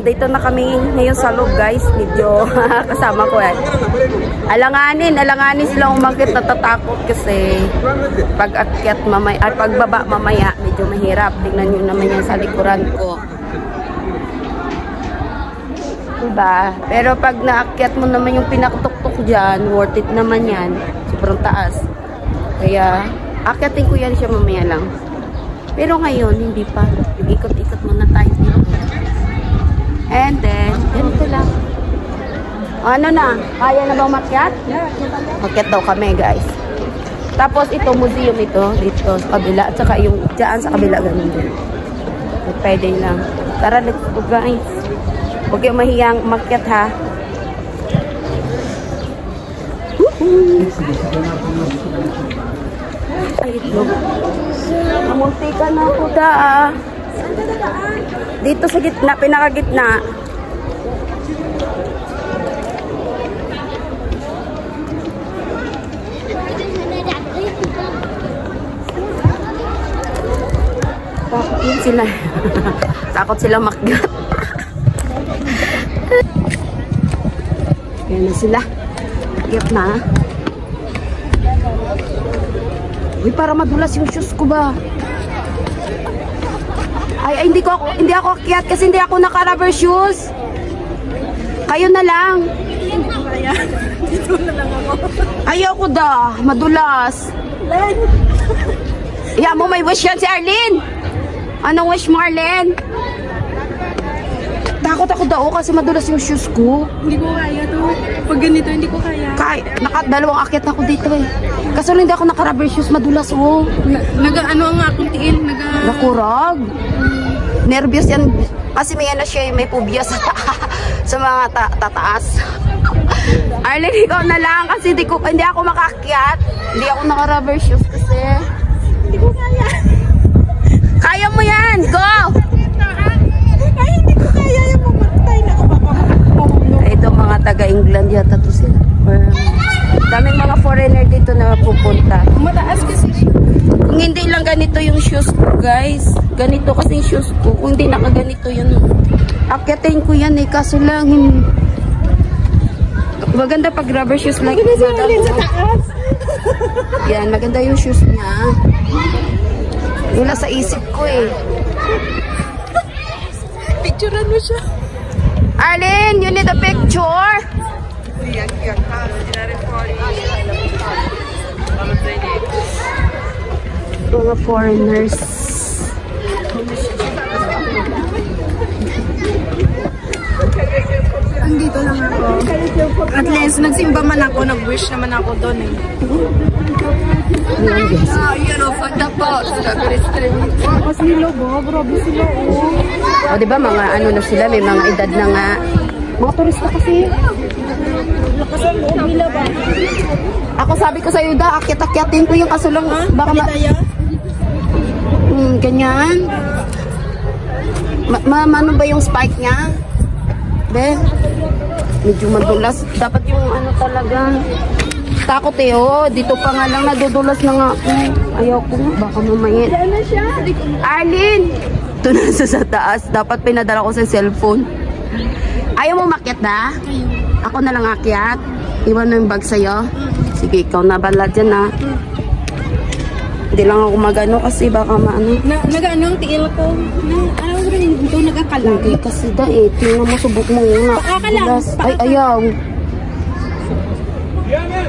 dito na kami ngayon sa loob guys. Medyo kasama ko yan. Alanganin silang umakit, natatakot kasi pag akyat mamaya, at pagbaba mamaya, medyo mahirap. Tingnan nyo naman yan sa likuran ko. Diba? Pero pag naakyat mo naman yung pinakatuktok dyan, worth it naman yan. Sobrang taas. Kaya, akyatin ko yan siya mamaya lang. Pero ngayon, hindi pa. Ikot-ikot muna tayo dito. And then, ganito lang. Ano na? Kaya na bang makyat? Makyat daw kami, guys. Tapos, ito, museum ito. Dito, sa kabila. At saka yung dyan sa kabila, ganun din. Pwede lang. Tara, let's go, guys. Huwag kayong mahiyang makyat, ha? Ay, ito. Mamunti ka na ako, daa. Dito sa gitna, pinakagitna. Takot yun sila. Takot sila makyat. Ayan na sila. Makyat na. Uy, para madulas yung shoes ko ba? Ay, hindi ako akyat kasi hindi ako naka-rubber shoes. Kayo na lang. Dito na lang ako. Ayoko da, madulas. Yeah, mo may wish yan si Arlene. Anong wish mo, Arlene? Takot ako daw kasi madulas yung shoes ko. Hindi ko kaya to. Pag ganito, hindi ko kaya. Dalawang akyat ako dito eh. Kasi hindi ako naka-rubber shoes, madulas oh. Ano ang akong tiil? Nakurag. Nervous yan. Kasi may ano siya, may phobia sa mga tataas. Arlene, ikaw na lang kasi hindi ako makakyat. Hindi ako naka-rubber shoes kasi. Hindi ko kaya. Kaya mo yan! Go! Ay, hindi ko kaya yung mamatay na ako. Ito mga taga-England yata to sila. Daming mga foreigner dito na pupunta. Mataas kasi. Kung hindi lang ganito yung shoes ko, guys. Ganito kasi yung shoes ko. Kung hindi nakaganito yun, akyatin ko yan eh. Kaso lang, maganda pag rubber shoes lang. Yan, maganda yung shoes niya. Wala sa isip ko eh. Picturean mo siya. Arlene, you need a picture? Mga foreigners. Andito lang ako. At least, nagsimba man ako. Nag-wish naman ako doon eh. Sila ba? Grabe sila oh. O diba mga ano na sila, may mga edad na nga. Mga turista kasi. Lakasan mo, nila ba? Ako sabi ko sa'yo da, akyat-akyatin ko yung kasulong. Baka ganyan. Ano ba yung spike niya? Be, medyo madulas. Dapat yung ano talaga. Takot eh, oh. Dito pa nga lang nadudulas na nga. Ayaw ko nga. Baka mamayin. Ano siya? Arlene! Ito na sa taas. Dapat pinadala ko sa cellphone. Ayaw mo makyat na? Ako na lang akyat. Iwan na yung bag sa'yo. Sige, ikaw na bala dyan ha. Hindi lang ako magano kasi baka maano. Nag-ano ang tiil ko? Ano ba rin ito? Nag-akalang? Hindi kasi da eh. Tingnan mo, subok mo nga. Pakakalang. Ay, ayaw.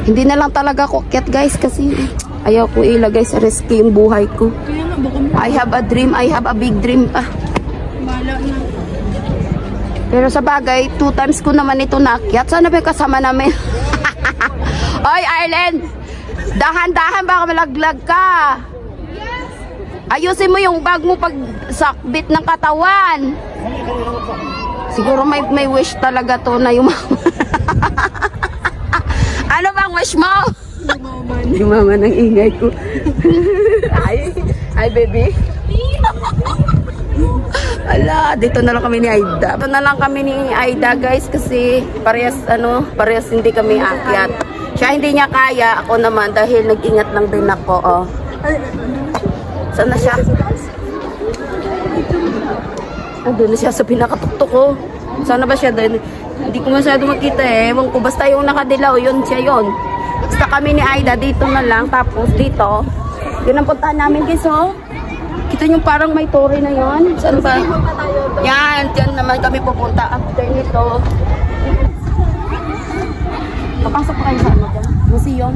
Hindi na lang talaga ako akyat guys kasi ayaw ko ilagay sa risk yung buhay ko. Kaya nga, baka mo. I have a dream. I have a big dream pa. Bala na. Pero sa bagay, 2 times ko naman ito naakyat. Sana ba kasama namin? Oy, Arlene! Dahan-dahan baka malaglag ka. Ayusin mo yung bag mo pag sakbit ng katawan. Siguro may wish talaga to na yung ano bang wish mo? Yumaman ang ingay ko. Ay baby. Ala, dito na lang kami ni Aida. Dito na lang kami ni Aida guys kasi parehas hindi kami akyat. Siya hindi niya kaya, ako naman dahil nag-ingat lang din ako. Oh. Saan na siya? Andun na siya sa pinakatuktok ko. Sana ba siya doon? Hindi ko masyado makita eh. Ewan ko, basta yung nakadilaw, yun siya yun. Basta kami ni Aida, dito na lang. Tapos dito, yun ang puntahan namin guys, oh. Kita nyo parang may tore na yun. Saan ba? Yan, dyan naman kami pupunta after nito. Papasok pa kayo sa ano dyan? Museum.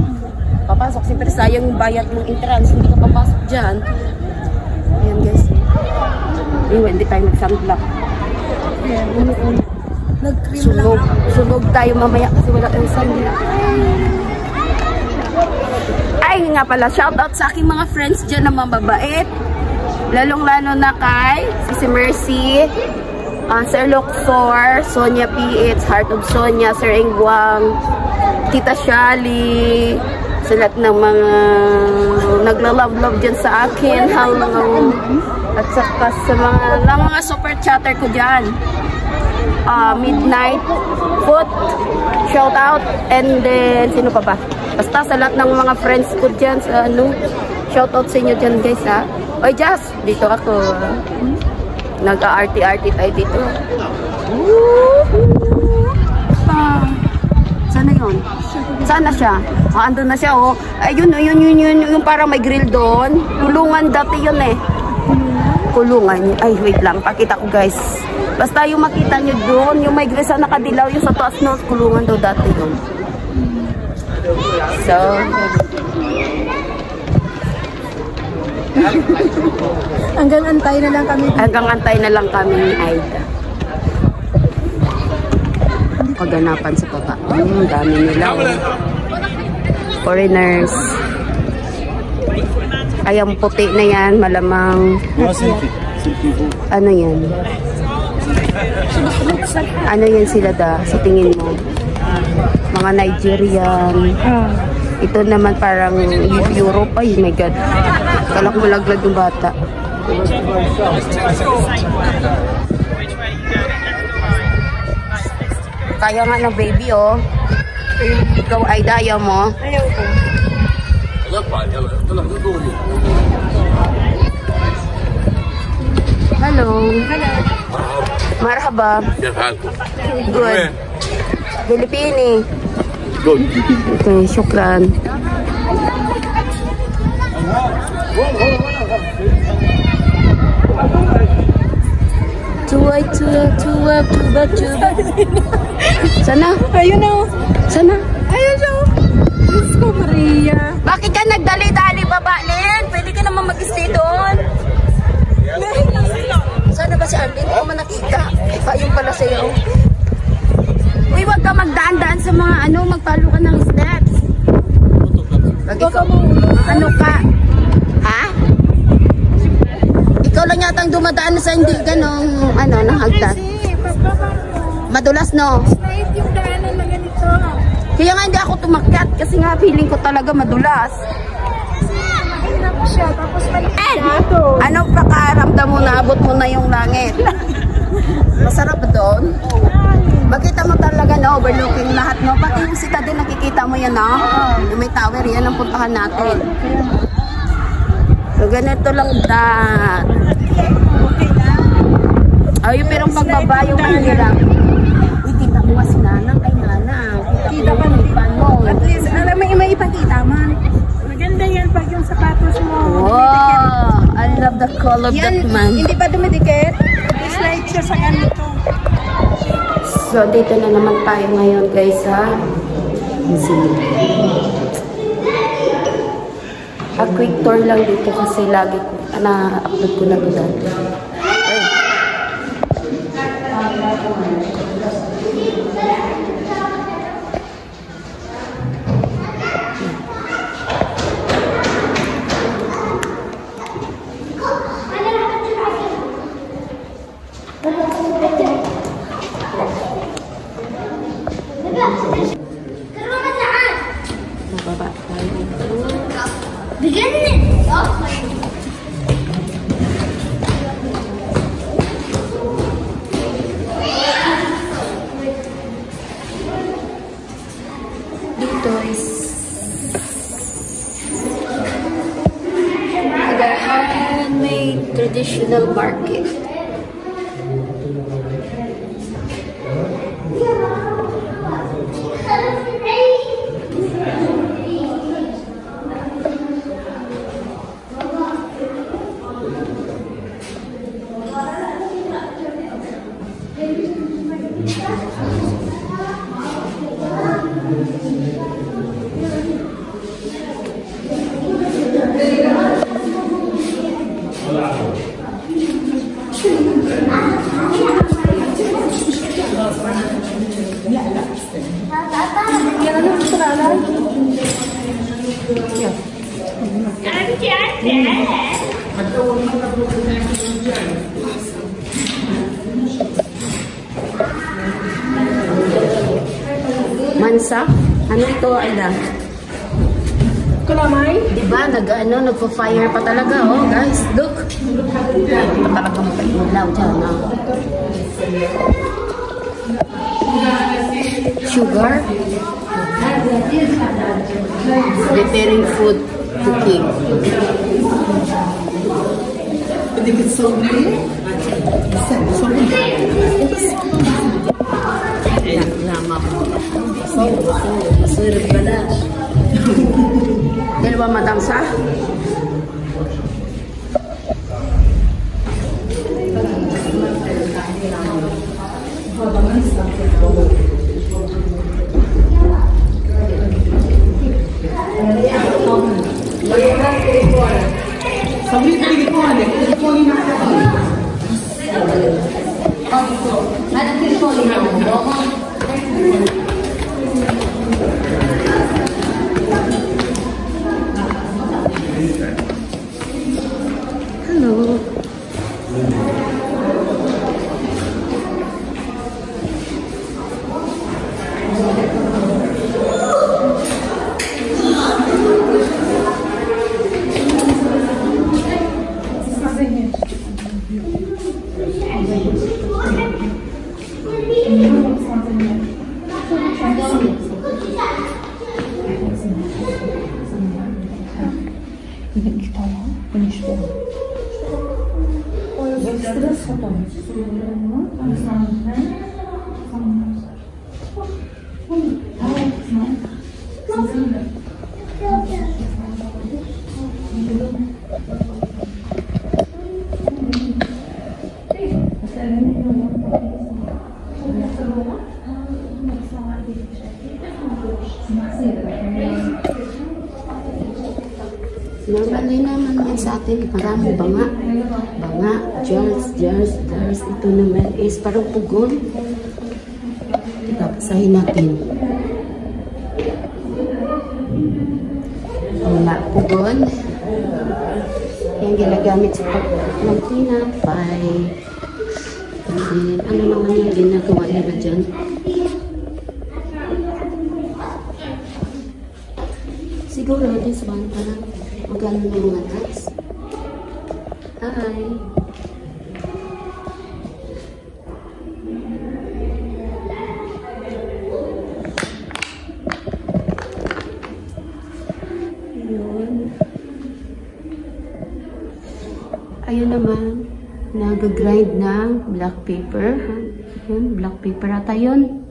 Papasok, siyempre sayang yung bayad ng entrance. Hindi ka papasok dyan. Ayan guys. Hindi tayo nag-sunblock. Sunog tayo mamaya kasi wala tayong sunblock. Ay nga pala, shoutout sa aking mga friends dyan na mababait. Lalong-lalo na kay si Mercy, Sir Luxor, Sonia PH, Heart of Sonia, Sir Engwang, Tita Shali, sa lahat ng mga nagla-love-love dyan sa akin. Hello. At saka sa mga super chatter ko dyan. Midnight Foot, shout out. And then, sino pa ba? Basta sa lahat ng mga friends ko dyan sa ano, shout out sa inyo dyan guys ha. Oy Jazz, dito ako. Nag-aarty-arty tayo dito. Sana yun? Sana siya? Andun na siya oh. Ayun, yung parang may grill doon. Kulungan dati yun eh. Kulungan. Ay, wait lang. Pakita ko guys. Basta yung makita nyo doon, yung may grill sa nakadilaw, yung sa taas no, kulungan daw dati yun. So, hanggang antay na lang kami. Hanggang antay na lang kami ni Aida. Paganapan sa baba. Dami nila. Foreigners. Ay, ang puti na yan. Malamang. Ano yan? Ano yan sila da? Sa tingin mo? Mga Nigerian. Ito naman parang Europe. Ay, my God. Kala ko malaglag yung bata. Kaya nga ng baby, oh. Ikaw ay daya mo. Ayaw ko. Hello. Marhaba. Good. Filipini. Good. Okay, syukran. Tuwa. Sana? Ayun na. Sana? Ayun siya. Diyos ko, Maria. Bakit ka nagdali-dali baba, Len? Pwede ka naman mag-stay doon. Sana ba si Arlene? Hindi ko man nakita. Yung pala sa'yo. Uy, wag ka magdaan-daan sa mga ano, magpalo ka ng steps. Pag ikaw, ano ka? Ha? Ikaw lang yata ang dumadaan sa hindi ganong, ano, ng hagdan. Madulas, no? Straight yung daanan na ganito. Kaya nga hindi ako tumakyat kasi nga feeling ko talaga madulas. Mahirap siya. Tapos maliit siya. Anong pakaramdam mo na abot mo na yung langit? Masarap doon? Makita mo talaga na overlooking lahat, no? Pati yung Citadel nakikita mo yan, no? Yung may tower, yan ang puntahan natin. So, ganito lang dat. Ay, pero pagbaba yung mahirap. Uy, kita mo nga si Nanang. Ay, Nanang. Kita mo yung pano. At least, alam mo, may ipakita man. Maganda yan pag yung sapatos mo. Wow! I love the color of that man. Hindi pa dumidikit. Slide siya sa ganito. So, dito na naman tayo ngayon, guys, ha? A quick tour lang dito kasi lagi ko, na-upload ko na ito dati. Mababa tayo dito. Dito is the handmade traditional market. Mansa? Ano ito, Alda? Kalamay? Diba, nagpa-fire pa talaga, oh, guys. Look. Ito talaga mapailaw dyan, ah. Sugar. Preparing food cooking. Lama ko. Surip ka na. Dalawa matamsa. Hello. Normally naman yan sa atin, marami banga. Banga, jars. Ito naman is parang pugon. Basahin natin. Wala, pugon. Yan ginagamit sa ng tinapay. Ano naman yung ginagawa nila dyan? Siguro this one parang magano ng mga nuts. Hi! Ayun naman, nag-grind ng black pepper. Yun, black pepper ata yun.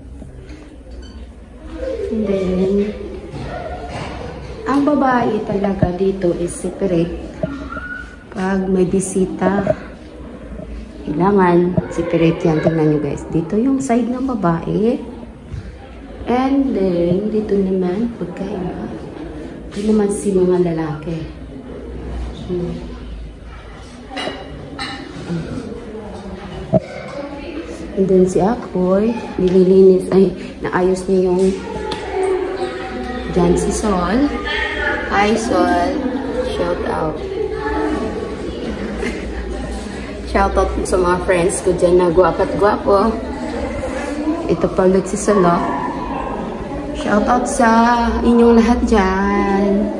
And then, ang babae talaga dito is separate. Pag may bisita, kailangan separate yan. Tingnan nyo guys. Dito yung side ng babae. And then, dito naman, pagkaiba. Ito naman si mga lalaki. And then si Akoy, nililinis, ay, naayos niya yung dyan si Sol. Hi Sol, shout out. Shout out sa mga friends ko dyan na guwapat guwapo. Ito pag nagsisalo. Shout out sa inyong lahat dyan.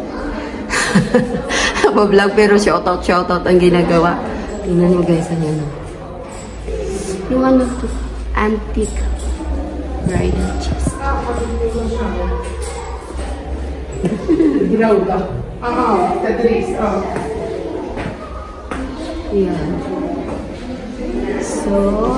Vlog pero shout out ang ginagawa. Tingnan nyo guys, ano. Yung ano to, antique bridal cheese. Yan. So,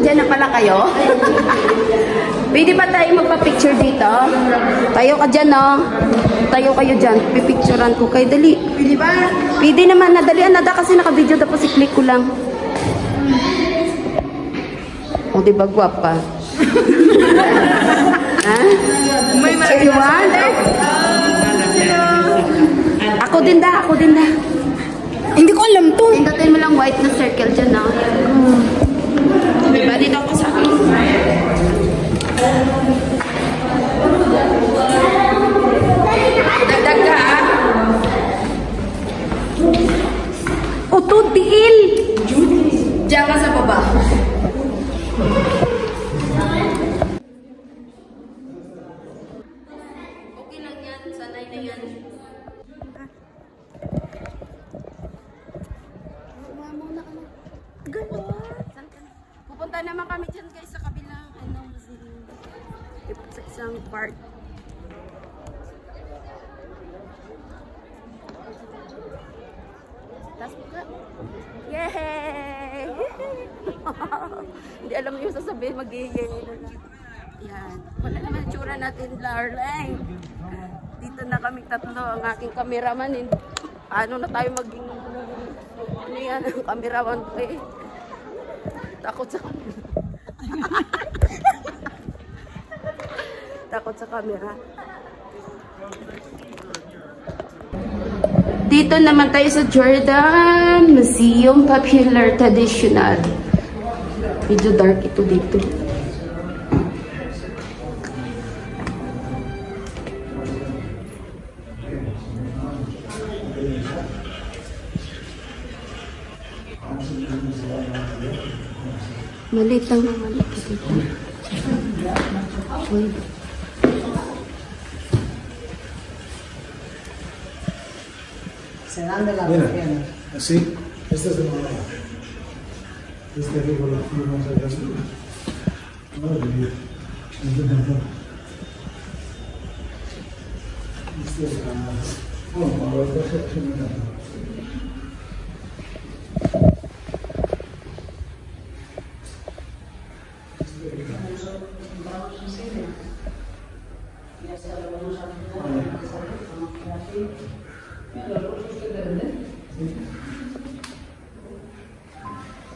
dyan na pala kayo. picture dito? Tayo ka dyan, no? Tayo kayo dyan. Pipicturean ko kayo. Dali. Pwede ba? Pwede naman. Nadalian na kasi naka-video. Tapos i-click ko lang. O, diba guwapa? Ha? May So, you want? Ako din da. Ako din da. Hindi ko alam to. Pindutin mo lang white na circle dyan, no? Diba? Dito ako sa akin. Dagdag ka, ha? O, tutil! Diyan ka sa baba. Okay lang yan. Sanay na yan. Pupunta naman kami dyan guys sa kabilang sa isang park. Tapos buka. Yay! Hindi alam yung sasabihin, mag-yay na lang. Yan. Wala naman tsura natin, darling. Dito na kaming tatlo. Ang aking cameraman. Ano na tayo maging ano yan, ang cameraman ko eh. Takot sa takot sa camera. Dito naman tayo sa Jordan Museum Popular Traditional. Medyo dark ito dito. Maliit lang naman ito dito. Uy. Mira, así, esta es de mamá. Este aquí con las plumas acá. Madre mía, es de mamá. Este es la... Bueno, para las cosas que me dan.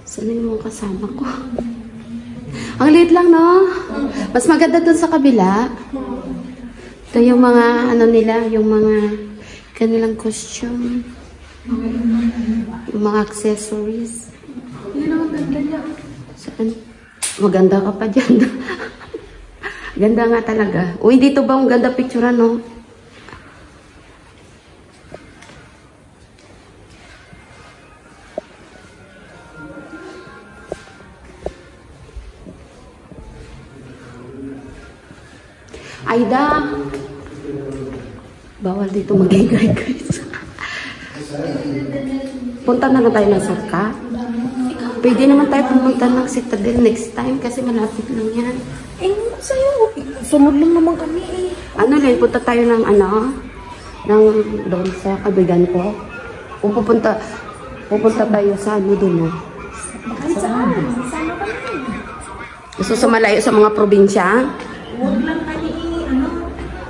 Sana yung mga kasama ko. Ang liit lang, no? Mas maganda dun sa kabila. Ito yung mga, ano nila, yung mga kanilang costume. Yung mga accessories. Hindi naman ganda niya. Saan? Maganda ka pa dyan. Ganda nga talaga. Uy, dito ba ang ganda picture, no? Aida! Bawal dito mag-ingay, guys. Punta na lang tayo ng Sarka. Pwede naman tayo pumunta ng Citadel next time kasi malapit lang yan. Eh, sa'yo. Sunod lang naman kami eh. Ano rin, punta tayo ng ng doon sa kabigan ko. Kung pupunta tayo sa ano doon, no? Saan? Saan ka naman? Gusto sa malayo sa mga probinsya? Huwag lang kami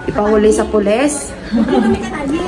Ipahuli sa pulis? Huwag lang kami kanagin.